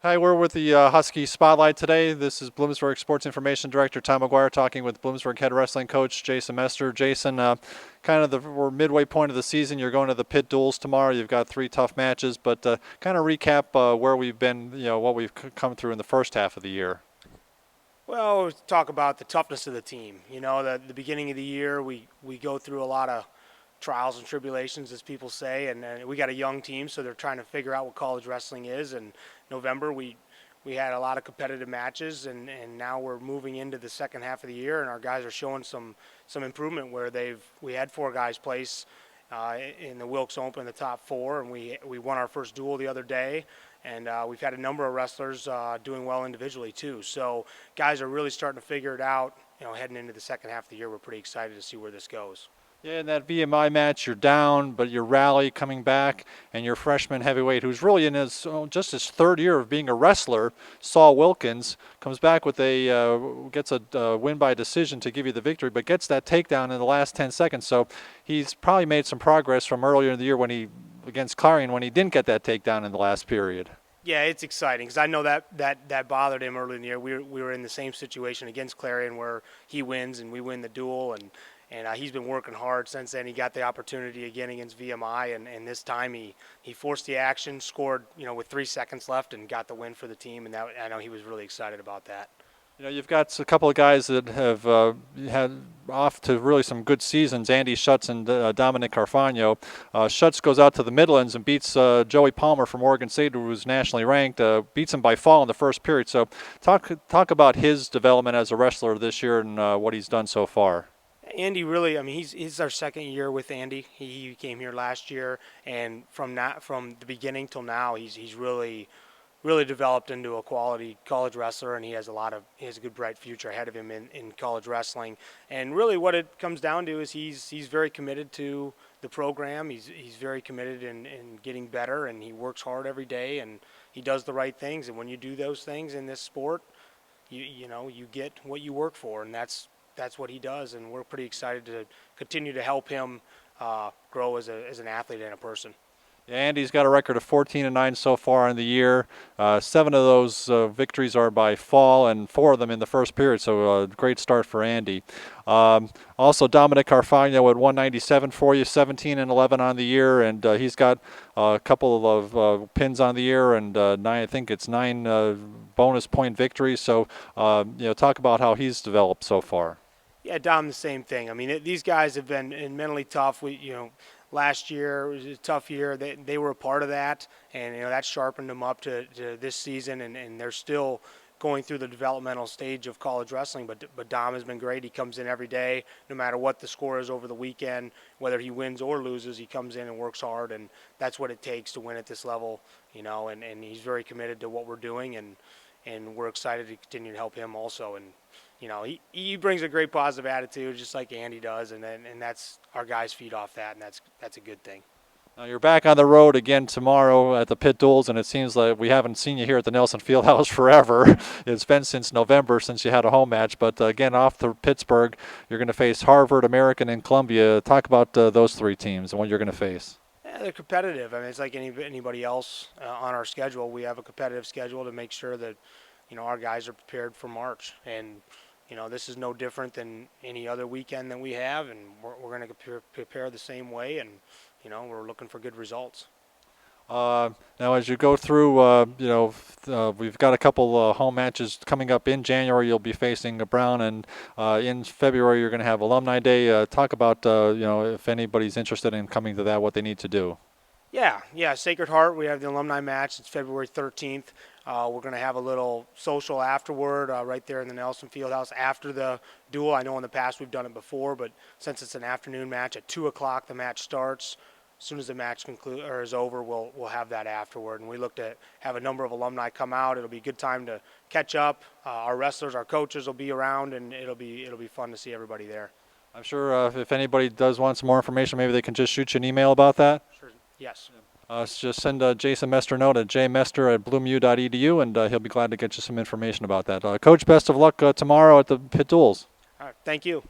Hi, we're with the Husky Spotlight today. This is Bloomsburg Sports Information Director Tom McGuire talking with Bloomsburg head wrestling coach Jason Mester. Jason, we're midway point of the season. You're going to the pit duels tomorrow. You've got three tough matches, but kind of recap where we've been, what we've come through in the first half of the year. Well, talk about the toughness of the team. You know, the beginning of the year, we go through a lot of trials and tribulations, as people say, and we got a young team, so they're trying to figure out what college wrestling is. And November, we had a lot of competitive matches, and now we're moving into the second half of the year, and our guys are showing some improvement where we had four guys place in the Wilkes Open, the top four, and we won our first duel the other day. And we've had a number of wrestlers doing well individually too. So guys are really starting to figure it out. You know, heading into the second half of the year, we're pretty excited to see where this goes. Yeah, in that VMI match, you're down, but you rally coming back, and your freshman heavyweight, who's really in just his third year of being a wrestler, Saul Wilkins, comes back with gets a win by decision to give you the victory, but gets that takedown in the last 10 seconds. So he's probably made some progress from earlier in the year against Clarion when he didn't get that takedown in the last period. Yeah, it's exciting because I know that bothered him early in the year. We were in the same situation against Clarion where he wins and we win the duel, and he's been working hard since then. He got the opportunity again against VMI, and this time he forced the action, scored with 3 seconds left, and got the win for the team. And I know he was really excited about that. You've got a couple of guys that have had off to really some good seasons, Andy Schutz and Dominic Carfagno. Schutz goes out to the Midlands and beats Joey Palmer from Oregon State, who was nationally ranked, beats him by fall in the first period. So talk about his development as a wrestler this year and what he's done so far. Andy really, he's our second year with Andy. He came here last year, and from the beginning till now, he's really developed into a quality college wrestler, and he has a good bright future ahead of him in college wrestling. And really what it comes down to is he's very committed to the program. He's very committed in getting better, and he works hard every day, and he does the right things. And when you do those things in this sport, you get what you work for, and that's what he does. And we're pretty excited to continue to help him grow as an athlete and a person. Yeah, Andy's got a record of 14-9 so far in the year. 7 of those victories are by fall, and 4 of them in the first period. So a great start for Andy. Also, Dominic Carfagno at 197 for you, 17-11 on the year, and he's got a couple of pins on the year, and I think it's 9 bonus point victories. So talk about how he's developed so far. Yeah, Dom, the same thing. These guys have been mentally tough. Last year was a tough year. They were a part of that, and that sharpened them up to this season, and they're still going through the developmental stage of college wrestling. But Dom has been great. He comes in every day, no matter what the score is over the weekend, whether he wins or loses. He comes in and works hard, and that's what it takes to win at this level. And he's very committed to what we're doing, and we're excited to continue to help him also. And he brings a great positive attitude, just like Andy does, and that's our guys feed off that, and that's a good thing. Now you're back on the road again tomorrow at the pit duels, and it seems like we haven't seen you here at the Nelson Fieldhouse forever. It's been since November since you had a home match, but again off to Pittsburgh, you're going to face Harvard, American, and Columbia. Talk about those 3 teams and what you're going to face. Yeah, they're competitive. It's like anybody else on our schedule. We have a competitive schedule to make sure that our guys are prepared for March, and this is no different than any other weekend that we have, and we're going to prepare the same way, and we're looking for good results. Now, as you go through, we've got a couple home matches coming up in January. You'll be facing Brown, and in February you're going to have Alumni Day. Talk about, if anybody's interested in coming to that, what they need to do. Yeah, Sacred Heart, we have the alumni match. It's February 13th. We're going to have a little social afterward right there in the Nelson Fieldhouse after the duel. I know in the past we've done it before, but since it's an afternoon match, at 2 o'clock the match starts. As soon as the match is over, we'll have that afterward. And we look to have a number of alumni come out. It'll be a good time to catch up. Our wrestlers, our coaches will be around, and it'll be fun to see everybody there. I'm sure if anybody does want some more information, maybe they can just shoot you an email about that. Sure. Yes. Just send Jason Mester a note at jmester@bloomu.edu, and he'll be glad to get you some information about that. Coach, best of luck tomorrow at the pit duels. All right. Thank you.